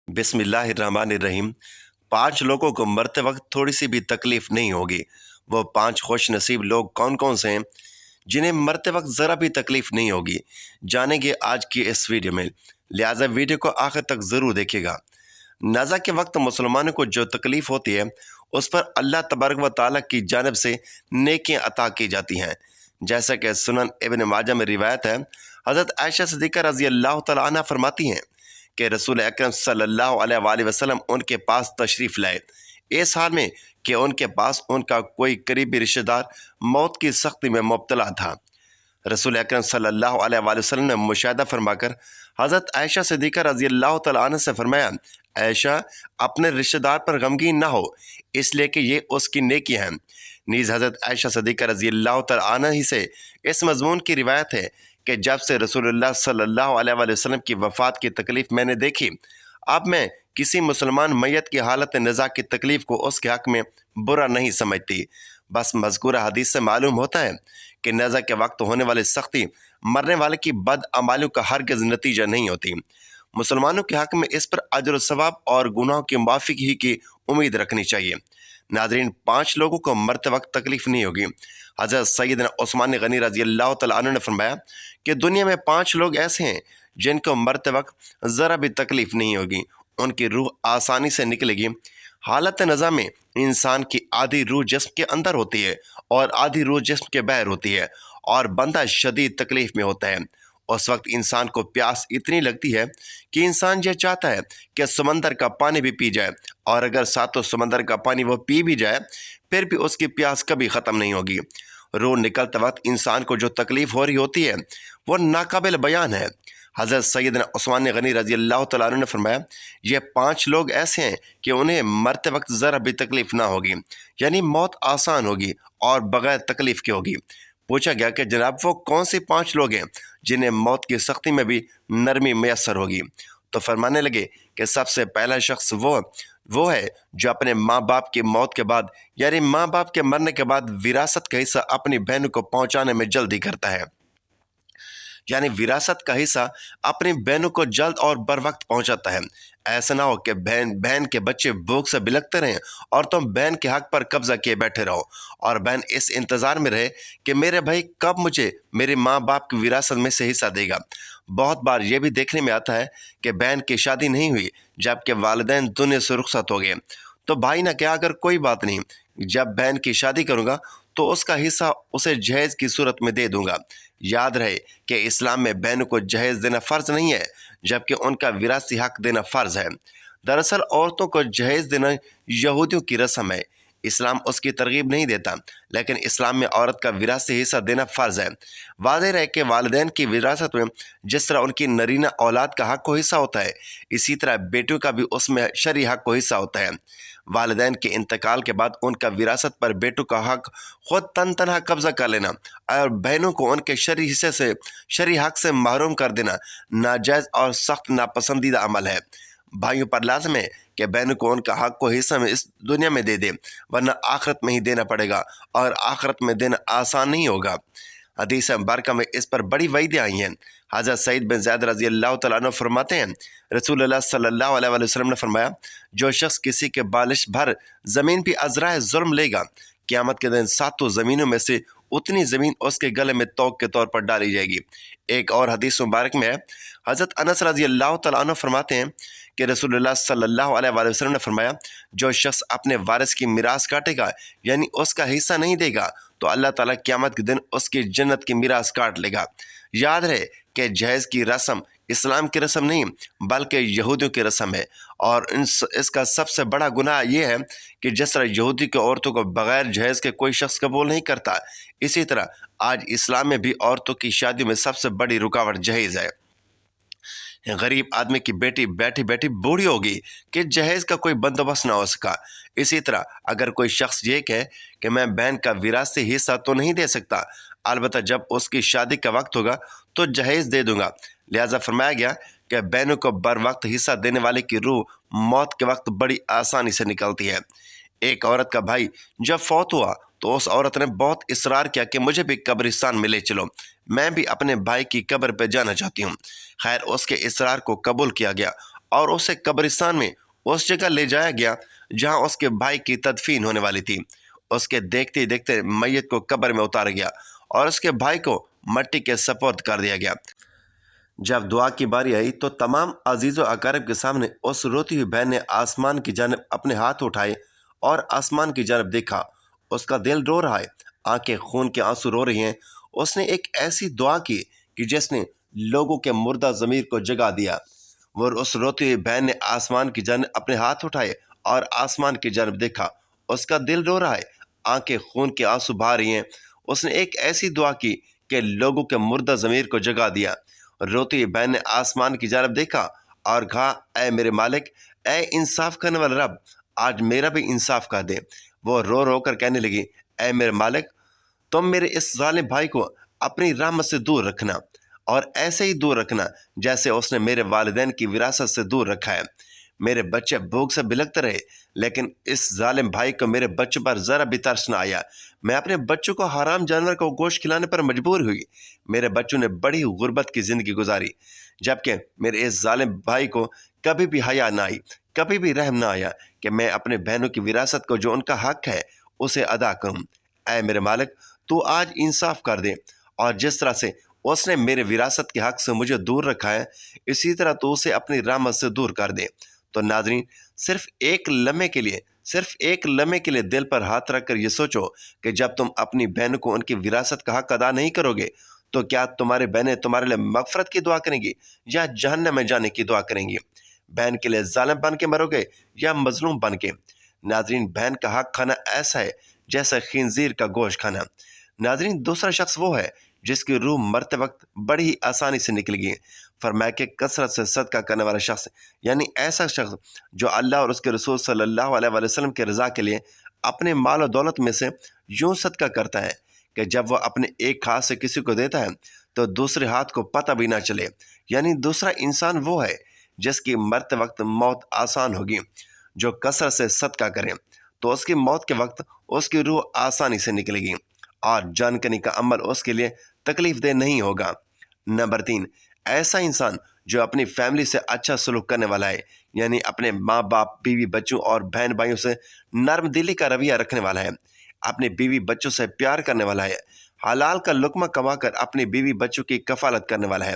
बिस्मिल्लाहिर्रहमानिर्रहीम। 5 लोगों को मरते वक्त थोड़ी सी भी तकलीफ नहीं होगी। वो 5 खुश नसीब लोग कौन कौन से हैं जिन्हें मरते वक्त ज़रा भी तकलीफ नहीं होगी, जानेंगे आज की इस वीडियो में। लिहाजा वीडियो को आखिर तक ज़रूर देखिएगा। नज़ा के वक्त मुसलमानों को जो तकलीफ़ होती है उस पर अल्लाह तबारक व तआला की जानिब से नेकियां अता की जाती हैं। जैसा कि सुनन इब्न माजा में रिवायत है, हज़रत आयशा सिद्दीक़ा रज़ी अल्लाह तआला अन्हा फरमाती हैं कि रसूल अकरम सल्लल्लाहु अलैहि वसल्लम उनके पास तशरीफ़ लाए, इस हाल में कि उनके पास उनका कोई करीबी रिश्तेदार मौत की सख्ती में मुब्तला था। रसूल अकरम सल्लल्लाहु अलैहि वसल्लम ने मुशाहिदा फरमाकर हज़रत आयशा सिद्दीक़ा रज़ी अल्लाह तआला अन्हा से फरमाया, आयशा, अपने रिश्तेदार पर गमगीन ना हो, इसलिए कि ये उसकी नेकी हैं। नीज़ हज़रत आयशा सिद्दीक़ा रज़ी अल्लाह तआला अन्हा ही से इस मज़मून की रिवायत है कि जब से रसूलुल्लाह सल्लल्लाहु अलैहि वसल्लम की वफ़ात की तकलीफ़ मैंने देखी, अब मैं किसी मुसलमान मैयत की हालत नज़ा की तकलीफ़ को उसके हक़ में बुरा नहीं समझती। बस मज़कूरा हदीस से मालूम होता है कि नज़ा के वक्त होने वाली सख्ती मरने वाले की बदअमालियों का हरगिज़ नतीजा नहीं होती। मुसलमानों के हक़ में इस पर अजर व सवाब और गुनाहों की माफ़ी ही की उम्मीद रखनी चाहिए। नाज़रीन, 5 लोगों को मरते वक्त तकलीफ़ नहीं होगी। हज़रत सैयदना उस्मान गनी रज़ी अल्लाह तआला अन्हु ने फरमाया कि दुनिया में 5 लोग ऐसे हैं जिनको मरते वक्त ज़रा भी तकलीफ़ नहीं होगी। उनकी रूह आसानी से निकलेगी। हालत नज़ा में इंसान की आधी रूह जिस्म के अंदर होती है और आधी रूह जिस्म के बाहर होती है, और बंदा शदीद तकलीफ़ में होता है। उस वक्त इंसान को प्यास इतनी लगती है कि इंसान यह चाहता है कि समंदर का पानी भी पी जाए, और अगर सातों समंदर का पानी वो पी भी जाए फिर भी उसकी प्यास कभी ख़त्म नहीं होगी। रूह निकलते वक्त इंसान को जो तकलीफ़ हो रही होती है वो नाकाबिल बयान है। हज़रत सैयदना उस्मान गनी रज़ी अल्लाह तआला अन्हु ने फरमाया, ये 5 लोग ऐसे हैं कि उन्हें मरते वक्त ज़रा भी तकलीफ़ ना होगी, यानी मौत आसान होगी और बग़ैर तकलीफ़ के होगी। पूछा गया कि जनाब वो कौन से 5 लोग हैं जिन्हें मौत की सख्ती में भी नरमी मैसर होगी? तो फरमाने लगे कि सबसे पहला शख्स वो है जो अपने माँ बाप की मौत के बाद, यानी माँ बाप के मरने के बाद, विरासत का हिस्सा अपनी बहनों को पहुँचाने में जल्दी करता है। यानी विरासत का हिस्सा अपनी बहनों को जल्द और बर वक्त पहुँचाता है। ऐसा ना हो कि बहन के बच्चे भूख से बिलखते रहें और तुम बहन के हक पर कब्जा किए बैठे रहो, और बहन इस इंतज़ार में रहे कि मेरे भाई कब मुझे मेरे माँ बाप की विरासत में से हिस्सा देगा। बहुत बार ये भी देखने में आता है कि बहन की शादी नहीं हुई जबकि वालिदैन दुनिया से रुखसत हो गए, तो भाई ना क्या, अगर कोई बात नहीं, जब बहन की शादी करूँगा तो उसका हिस्सा उसे जहेज़ की सूरत में दे दूंगा। याद रहे कि इस्लाम में बहनों को जहेज़ देना फ़र्ज़ नहीं है, जबकि उनका विरासती हक़ देना फ़र्ज़ है। दरअसल औरतों को जहेज़ देना यहूदियों की रस्म है। इस्लाम उसकी तरगीब नहीं देता, लेकिन इस्लाम में औरत का विरासती हिस्सा देना फ़र्ज़ है। वाज़ेह रहे कि वालिदैन की विरासत में जिस तरह उनकी नरीना औलाद का हक़ को हिस्सा होता है, इसी तरह बेटियों का भी उसमें शरई हक़ को हिस्सा होता है। वालिदैन के इंतकाल के बाद उनका विरासत पर बेटों का हक़ ख़ुद तन तनहा कब्ज़ा कर लेना और बहनों को उनके शरई हिस्से से, शरई हक़ से महरूम कर देना नाजायज़ और सख्त नापसंदीदा अमल है। भाइयों पर लाज़िम है कि बहनों को उनका हक़ को हिस्सा में इस दुनिया में दे दे, वरना आखिरत में ही देना पड़ेगा, और आखिरत में देना आसान नहीं होगा। हदीस मुबारक में इस पर बड़ी वईदें आई हैं। हज़रत सईद बिन ज़ैद रज़ी अल्लाह तआला अन्हु फरमाते हैं, रसूलुल्लाह सल्लल्लाहु अलैहि वसल्लम ने फरमाया, जो शख्स किसी के बालिश भर ज़मीन पर अज़राए जुर्म लेगा, क़यामत के दिन 7 ज़मीनों में से उतनी ज़मीन उसके गले में तोक के तौर पर डाली जाएगी। एक और हदीस मुबारक में है, हज़रत अनस रज़ी अल्लाह तआला अन्हु फरमाते हैं कि रसूलुल्लाह सल्लल्लाहु अलैहि वसल्लम ने फरमाया, जो शख्स अपने वारिस की मीरास काटेगा, यानी उसका हिस्सा नहीं देगा, तो अल्लाह ताला क़यामत के दिन उसकी जन्नत की मीरास काट लेगा। याद रहे कि जहेज़ की रस्म इस्लाम की रस्म नहीं बल्कि यहूदियों की रस्म है, और इसका सबसे बड़ा गुनाह ये है कि जिस तरह यहूदी की औरतों को बग़ैर जहेज़ के कोई शख्स कबूल नहीं करता, इसी तरह आज इस्लाम में भी औरतों की शादियों में सबसे बड़ी रुकावट जहेज़ है। गरीब आदमी की बेटी बैठी बैठी बूढ़ी होगी कि जहेज़ का कोई बंदोबस्त ना हो सका। इसी तरह अगर कोई शख्स ये कहे कि मैं बहन का विरासती हिस्सा तो नहीं दे सकता, अलबत्ता जब उसकी शादी का वक्त होगा तो जहेज़ दे दूंगा। लिहाजा फरमाया गया कि बहनों को बर वक्त हिस्सा देने वाले की रूह मौत के वक्त बड़ी आसानी से निकलती है। एक औरत का भाई जब फौत हुआ तो उस औरत ने बहुत इसरार किया कि मुझे भी कब्रिस्तान में ले चलो, मैं भी अपने भाई की कब्र पर जाना चाहती हूँ। खैर उसके इसरार को कबूल किया गया اور اسے قبرستان میں اس جگہ لے جایا گیا جہاں اس کے بھائی کی تدفین ہونے والی تھی۔ اس کے دیکھتے دیکھتے میت کو قبر میں اتارا گیا اور اس کے بھائی کو مٹی کے سپرد کر دیا گیا۔ جب دعا کی باری آئی تو تمام عزیز و اقارب کے سامنے اس روتی ہوئی بہن نے آسمان کی جانب اپنے ہاتھ اٹھائے اور آسمان کی جانب دیکھا۔ اس کا دل رو رہا ہے، آنکھیں خون کے آنسو رو رہی ہیں۔ اس نے ایک ایسی دعا کی کہ جس نے لوگوں کے مردہ ضمیر کو جگا دیا۔ وہ اس روتی ہوئی بہن نے آسمان کی جانب اپنے ہاتھ اٹھائے اور آسمان کی جانب دیکھا۔ اس کا دل رو رہا ہے، آنکھیں خون کے آنسو بہا رہی ہیں۔ اس نے ایک ایسی دعا کی کہ لوگوں کے مردہ ضمیر کو جگا دیا۔ روتی ہوئی بہن نے آسمان کی جانب دیکھا اور کہا، اے میرے مالک، اے انصاف کرنے والا رب، آج میرا بھی انصاف کر دے۔ وہ رو رو کر کہنے لگی، اے میرے مالک، تم میرے اس ظالم بھائی کو اپنی رحمت سے دور رکھنا، اور ایسے ہی دور رکھنا جیسے اس نے میرے والدین کی وراثت سے دور رکھا ہے۔ میرے بچے بھوک سے بلکتے رہے، لیکن اس ظالم بھائی کو میرے بچوں پر ذرا بھی ترس نہ آیا۔ میں اپنے بچوں کو حرام جانور کو گوشت کھلانے پر مجبور ہوئی۔ میرے بچوں نے بڑی غربت کی زندگی گزاری، جبکہ میرے اس ظالم بھائی کو کبھی بھی حیا نہ آئی، کبھی بھی رحم نہ آیا کہ میں اپنے بہنوں کی وراثت کو جو ان کا حق ہے اسے ادا کروں۔ اے میرے مالک، تو آج انصاف کر دے، اور جس طرح سے اس نے میرے وراثت کے حق سے مجھے دور رکھا ہے، اسی طرح تو اسے اپنی رحمت سے دور کر دے۔ تو ناظرین، صرف ایک لمحے کے لیے دل پر ہاتھ رکھ کر یہ سوچو کہ جب تم اپنی بہنوں کو ان کی وراثت کا حق ادا نہیں کرو گے تو کیا تمہاری بہنیں تمہارے لیے مغفرت کی دعا کریں گی یا جہنم میں جانے کی دعا کریں گی؟ بہن کے لیے ظالم بن کے مرو گے یا مظلوم بن کے؟ ناظرین، بہن کا حق کھانا ایسا ہے جیسا خنزیر کا گوشت کھانا۔ ناظرین، دوسرا شخص وہ ہے جس کی روح مرتے وقت بڑی ہی آسانی سے نکل گئی۔ فرمایا کہ کثرت سے صدقہ کرنے والا شخص، یعنی ایسا شخص جو اللہ اور اس کے رسول صلی اللہ علیہ وسلم کے رضا کے لیے اپنے مال و دولت میں سے یوں صدقہ کرتا ہے کہ جب وہ اپنے ایک ہاتھ سے کسی کو دیتا ہے تو دوسرے ہاتھ کو پتہ بھی نہ چلے۔ یعنی دوسرا انسان وہ ہے جس کی مرتے وقت موت آسان ہوگی۔ جو کثرت سے صدقہ کرے تو اس کی موت کے وقت اس کی روح آسانی سے نکلے گی اور جان کنی کا عمل اس کے لیے تکلیف دہ نہیں ہوگا۔ نمبر 3، ایسا انسان جو اپنی فیملی سے اچھا سلوک کرنے والا ہے، یعنی اپنے ماں باپ، بیوی بچوں اور بہن بھائیوں سے نرم دلی کا رویہ رکھنے والا ہے، اپنے بیوی بچوں سے پیار کرنے والا ہے، حلال کا لقمہ کما کر اپنی بیوی بچوں کی کفالت کرنے والا ہے۔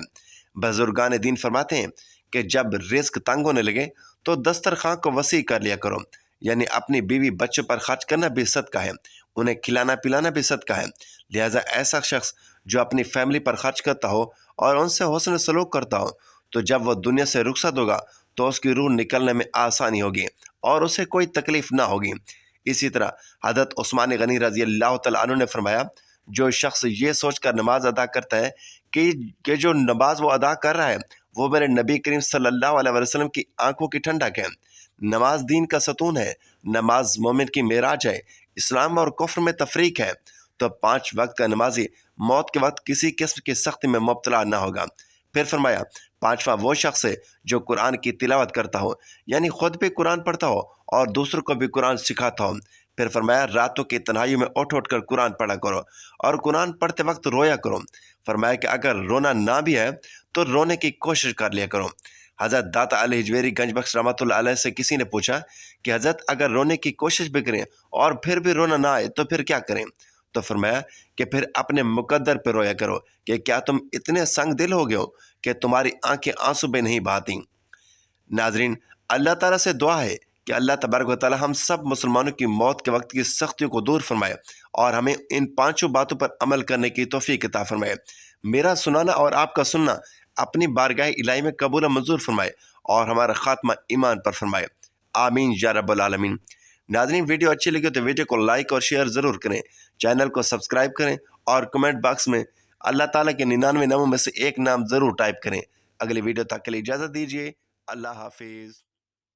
بزرگان دین فرماتے ہیں کہ جب رزق تنگ ہونے لگے تو دسترخوان کو وسیع کر لیا کرو، یعنی اپنی بیوی بچوں پر خرچ کرنا بھی صدقہ ہے، انہیں کھلانا پلانا بھی صدقہ ہے۔ لہٰذا ایسا شخص جو اپنی فیملی پر خرچ کرتا ہو اور ان سے حسن سلوک کرتا ہو تو جب وہ دنیا سے رخصت ہوگا تو اس کی روح نکلنے میں آسانی ہوگی اور اسے کوئی تکلیف نہ ہوگی۔ اسی طرح حضرت عثمان غنی رضی اللہ تعالیٰ عنہ نے فرمایا، جو شخص یہ سوچ کر نماز ادا کرتا ہے کہ جو نماز وہ ادا کر رہا ہے وہ میرے نبی کریم صلی اللہ علیہ وسلم کی آنکھوں کی ٹھنڈک ہے۔ نماز دین کا ستون ہے، نماز مومن کی معراج ہے، اسلام اور کفر میں تفریق ہے۔ تو 5 وقت کا نمازی موت کے وقت کسی قسم کی سختی میں مبتلا نہ ہوگا۔ پھر فرمایا، 5واں وہ شخص ہے جو قرآن کی تلاوت کرتا ہو، یعنی خود بھی قرآن پڑھتا ہو اور دوسروں کو بھی قرآن سکھاتا ہو۔ پھر فرمایا، راتوں کی تنہائیوں میں اٹھ کر قرآن پڑھا کرو اور قرآن پڑھتے وقت رویا کرو۔ فرمایا کہ اگر رونا نہ بھی ہے تو رونے کی کوشش کر لیا کرو۔ حضرت داتا علی ہجویری گنج بخش رحمۃ اللہ علیہ سے کسی نے پوچھا کہ حضرت، اگر رونے کی کوشش بھی کریں اور پھر بھی رونا نہ آئے تو پھر کیا کریں؟ تو فرمایا کہ پھر اپنے مقدر پہ رویا کرو کہ کیا تم اتنے سنگ دل ہو گئے ہو کہ تمہاری آنکھیں آنسو بھی نہیں بہاتیں۔ ناظرین، اللہ تعالیٰ سے دعا ہے کہ اللہ تبارک و تعالیٰ ہم سب مسلمانوں کی موت کے وقت کی سختیوں کو دور فرمائے اور ہمیں ان 5 باتوں پر عمل کرنے کی توفیق عطا فرمائے۔ میرا سنانا اور آپ کا سننا اپنی بارگاہ الہی میں قبول و منظور فرمائے اور ہمارا خاتمہ ایمان پر فرمائے، آمین یا رب العالمین۔ ناظرین، ویڈیو اچھی لگے تو ویڈیو کو لائک اور شیئر ضرور کریں، چینل کو سبسکرائب کریں اور کمنٹ باکس میں اللہ تعالیٰ کے 99 ناموں میں سے ایک نام ضرور ٹائپ کریں۔ اگلی ویڈیو تک کے لیے اجازت دیجیے، اللہ حافظ۔